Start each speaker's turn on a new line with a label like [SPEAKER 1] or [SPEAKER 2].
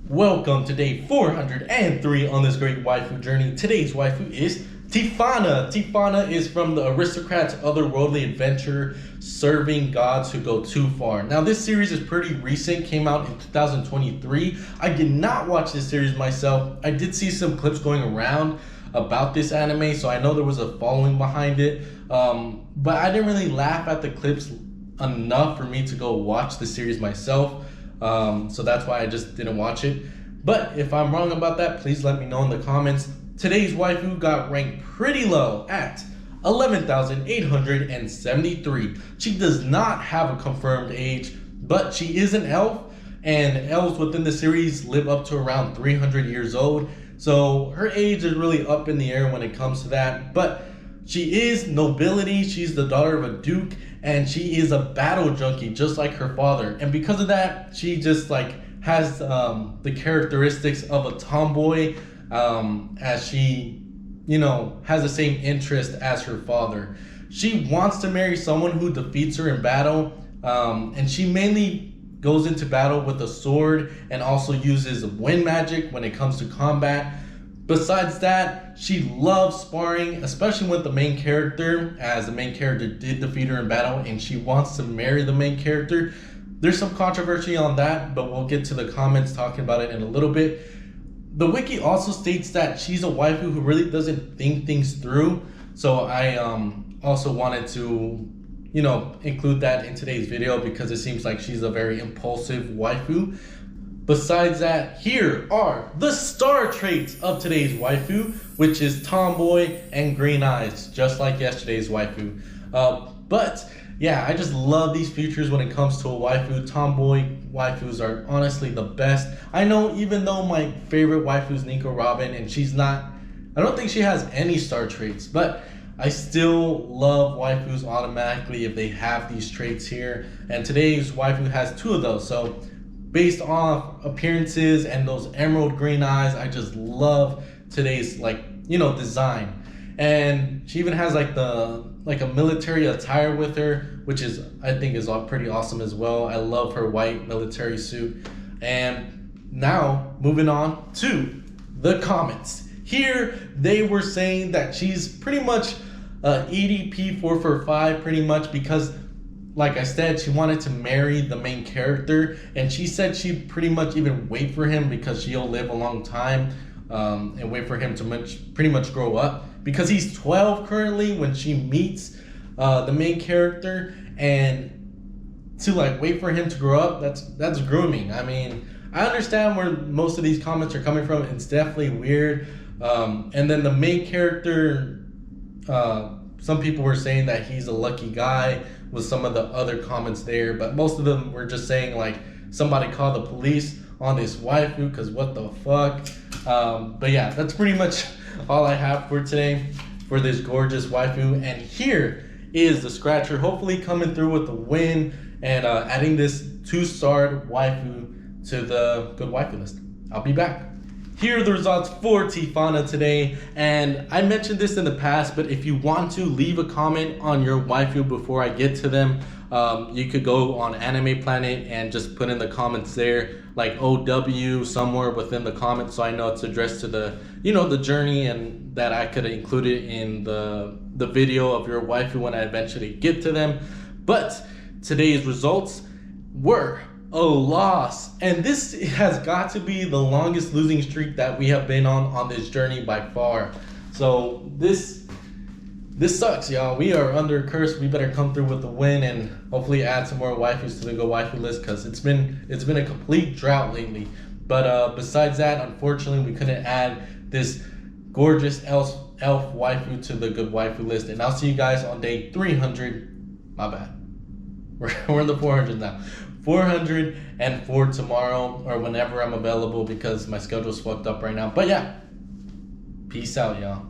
[SPEAKER 1] Welcome to day 403 on this great waifu journey. Today's waifu is Tiana. Tiana is from the Aristocrat's Otherworldly adventure, serving gods who go too far. Now, this series is pretty recent, came out in 2023. I did not watch this series myself. I did see some clips going around about this anime, so I know there was a following behind it. But I didn't really laugh at the clips enough for me to go watch the series myself. So that's why I just didn't watch it. But if I'm wrong about that, please let me know in the comments. Today's waifu got ranked pretty low at 11,873. She does not have a confirmed age, but she is an elf, and elves within the series live up to around 300 years old. So her age is really up in the air when it comes to that. But she is nobility, she's the daughter of a duke, and she is a battle junkie just like her father. And because of that, she just has the characteristics of a tomboy, as she, has the same interest as her father. She wants to marry someone who defeats her in battle, and she mainly goes into battle with a sword and also uses wind magic when it comes to combat. Besides that, she loves sparring, especially with the main character, as the main character did defeat her in battle and she wants to marry the main character. There's some controversy on that, but we'll get to the comments talking about it in a little bit. The wiki also states that she's a waifu who really doesn't think things through. So I also wanted to, include that in today's video because it seems like she's a very impulsive waifu. Besides that, here are the star traits of today's waifu, which is tomboy and green eyes, just like yesterday's waifu. But yeah, I just love these features when it comes to a waifu. Tomboy waifus are honestly the best. I know, even though my favorite waifu is Nico Robin, and I don't think she has any star traits, but I still love waifus automatically if they have these traits here. And today's waifu has two of those. So based on appearances and those emerald green eyes, I just love today's design. And she even has a military attire with her, which I think is pretty awesome as well. I love her white military suit. And now moving on to the comments. Here they were saying that she's pretty much EDP 445 pretty much because, like I said, she wanted to marry the main character, and she said she'd pretty much even wait for him because she'll live a long time, and wait for him to pretty much grow up, because he's 12 currently when she meets the main character, and to wait for him to grow up, that's grooming. I mean, I understand where most of these comments are coming from. It's definitely weird. And then the main character, some people were saying that he's a lucky guy with some of the other comments there, but most of them were just saying somebody call the police on this waifu because what the fuck. But yeah, that's pretty much all I have for today for this gorgeous waifu. And here is the scratcher, hopefully coming through with the win and adding this 2-starred waifu to the good waifu list. I'll be back. Here are the results for Tiana today, and I mentioned this in the past, but if you want to leave a comment on your waifu before I get to them, you could go on Anime Planet and just put in the comments there, like OW somewhere within the comments, so I know it's addressed to the, the journey, and that I could include it in the video of your waifu when I eventually get to them. But today's results were a loss, and this has got to be the longest losing streak that we have been on this journey by far. So this sucks, y'all. We are under a curse. We better come through with the win and hopefully add some more waifus to the go waifu list, because it's been a complete drought lately. But besides that, unfortunately, we couldn't add this gorgeous elf waifu to the good waifu list. And I'll see you guys on day 300. My bad. We're in the 400s now. 404 tomorrow, or whenever I'm available, because my schedule's fucked up right now. But yeah, peace out, y'all.